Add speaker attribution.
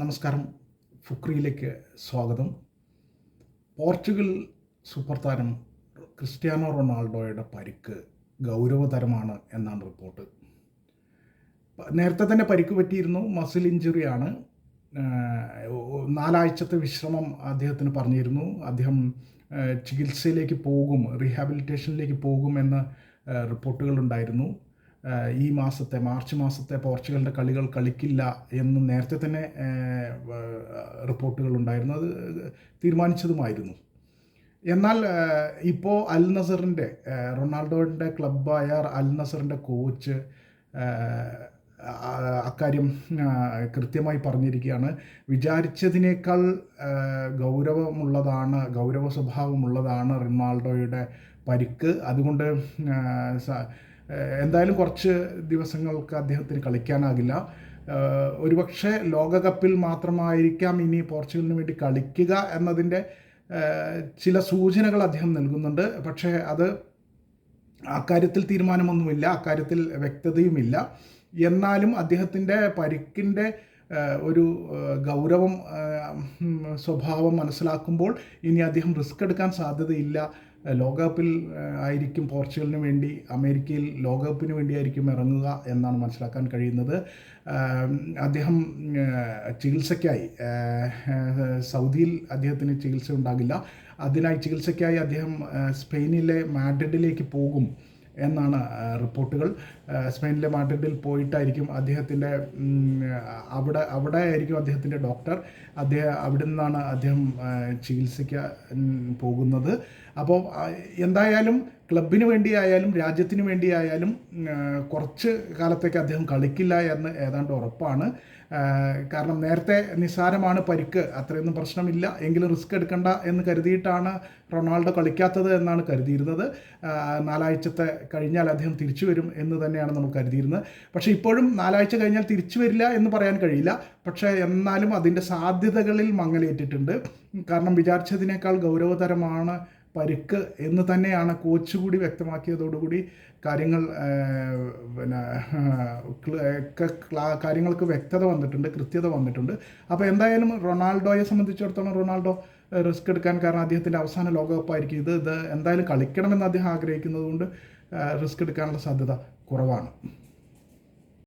Speaker 1: നമസ്കാരം. ഫുക്രിയിലേക്ക് സ്വാഗതം. Portugal super താരം ക്രിസ്ത്യാനോ റൊണാൾഡോയുടെ പരിക്ക് ഗൗരവതരമാണ് എന്നാണ് റിപ്പോർട്ട്. നേരത്തെ തന്നെ പരിക്ക് പറ്റിയിരുന്നു, മസിൽ ഇഞ്ചുറിയാണ്. 4 ആഴ്ചത്തെ വിശ്രമം അദ്ദേഹത്തിന് പറഞ്ഞിരുന്നു. അദ്ദേഹം ചികിത്സയിലേക്ക് പോകും, റീഹാബിലിറ്റേഷനിലേക്ക് പോകുമെന്ന് റിപ്പോർട്ടുകളുണ്ടായിരുന്നു. ഈ മാർച്ച് മാസത്തെ പോർച്ചുഗലിൻ്റെ കളികൾ കളിക്കില്ല എന്ന് നേരത്തെ തന്നെ റിപ്പോർട്ടുകളുണ്ടായിരുന്നു. അത് തീരുമാനിച്ചതുമായിരുന്നു. എന്നാൽ ഇപ്പോൾ അൽ നസറിൻ്റെ, റൊണാൾഡോയുടെ ക്ലബ്ബായ അൽ നസറിൻ്റെ കോച്ച് അക്കാര്യം കൃത്യമായി പറഞ്ഞിരിക്കുകയാണ്. വിചാരിച്ചതിനേക്കാൾ ഗൗരവ സ്വഭാവമുള്ളതാണ് റൊണാൾഡോയുടെ പരിക്ക്. അതുകൊണ്ട് എന്തായാലും കുറച്ച് ദിവസങ്ങൾക്ക് അദ്ദേഹത്തിന് കളിക്കാനാകില്ല. ഒരുപക്ഷെ ലോകകപ്പിൽ മാത്രമായിരിക്കാം ഇനി പോർച്ചുഗലിന് വേണ്ടി കളിക്കുക എന്നതിൻ്റെ ചില സൂചനകൾ അദ്ദേഹം നൽകുന്നുണ്ട്. പക്ഷേ അത് അക്കാര്യത്തിൽ തീരുമാനമൊന്നുമില്ല, അക്കാര്യത്തിൽ വ്യക്തതയുമില്ല. എന്നാലും അദ്ദേഹത്തിൻ്റെ പരിക്കിൻ്റെ ഒരു ഗൗരവം സ്വഭാവം മനസ്സിലാക്കുമ്പോൾ ഇനി അദ്ദേഹം റിസ്ക് എടുക്കാൻ സാധ്യതയില്ല. ലോകകപ്പിൽ ആയിരിക്കും പോർച്ചുഗലിന് വേണ്ടി, അമേരിക്കയിൽ ലോകകപ്പിന് വേണ്ടിയായിരിക്കും ഇറങ്ങുക എന്നാണ് മനസ്സിലാക്കാൻ കഴിയുന്നത്. അദ്ദേഹം ചികിത്സയ്ക്കായി സൗദിയിൽ അദ്ദേഹത്തിന് ചികിത്സ ഉണ്ടാകില്ല. അതിനായി ചികിത്സയ്ക്കായി അദ്ദേഹം സ്പെയിനിലെ മാഡ്രിഡിലേക്ക് പോകും എന്നാണ് റിപ്പോർട്ടുകൾ. സ്പെയിനിലെ മാഡ്രിഡിൽ പോയിട്ടായിരിക്കും അദ്ദേഹത്തിൻ്റെ അവിടെ ആയിരിക്കും അദ്ദേഹത്തിൻ്റെ ഡോക്ടർ. അവിടെ നിന്നാണ് അദ്ദേഹം ചികിത്സയ്ക്ക് പോകുന്നത്. അപ്പോൾ എന്തായാലും ക്ലബിന് വേണ്ടിയായാലും രാജ്യത്തിന് വേണ്ടിയായാലും കുറച്ച് കാലത്തേക്ക് അദ്ദേഹം കളിക്കില്ല എന്ന് ഏതാണ്ട് ഉറപ്പാണ്. കാരണം നേരത്തെ നിസ്സാരമാണ് പരിക്ക്, അത്രയൊന്നും പ്രശ്നമില്ല, എങ്കിലും റിസ്ക് എടുക്കണ്ട എന്ന് കരുതിയിട്ടാണ് റൊണാൾഡോ കളിക്കാത്തത് എന്നാണ് കരുതിയിരുന്നത്. 4 ആഴ്ചത്തെ കഴിഞ്ഞാൽ അദ്ദേഹം തിരിച്ചു വരും എന്ന് തന്നെയാണ് നമ്മൾ കരുതിയിരുന്നത്. പക്ഷേ ഇപ്പോഴും 4 ആഴ്ച കഴിഞ്ഞാൽ തിരിച്ചു വരില്ല എന്ന് പറയാൻ കഴിയില്ല. പക്ഷേ എന്നാലും അതിൻ്റെ സാധ്യതകളിൽ മങ്ങലേറ്റിട്ടുണ്ട്. കാരണം വിചാരിച്ചതിനേക്കാൾ ഗൗരവതരമാണ് പരിക്ക് എന്ന് തന്നെയാണ് കോച്ച് കൂടി വ്യക്തമാക്കിയതോടുകൂടി കാര്യങ്ങൾക്ക് വ്യക്തത വന്നിട്ടുണ്ട്, കൃത്യത വന്നിട്ടുണ്ട്. അപ്പോൾ എന്തായാലും റൊണാൾഡോയെ സംബന്ധിച്ചിടത്തോളം റൊണാൾഡോ റിസ്ക് എടുക്കാൻ കാരണം അദ്ദേഹത്തിൻ്റെ അവസാന ലോകകപ്പായിരിക്കും ഇത് എന്തായാലും കളിക്കണമെന്ന് അദ്ദേഹം ആഗ്രഹിക്കുന്നത് കൊണ്ട് റിസ്ക് എടുക്കാനുള്ള സാധ്യത കുറവാണ്.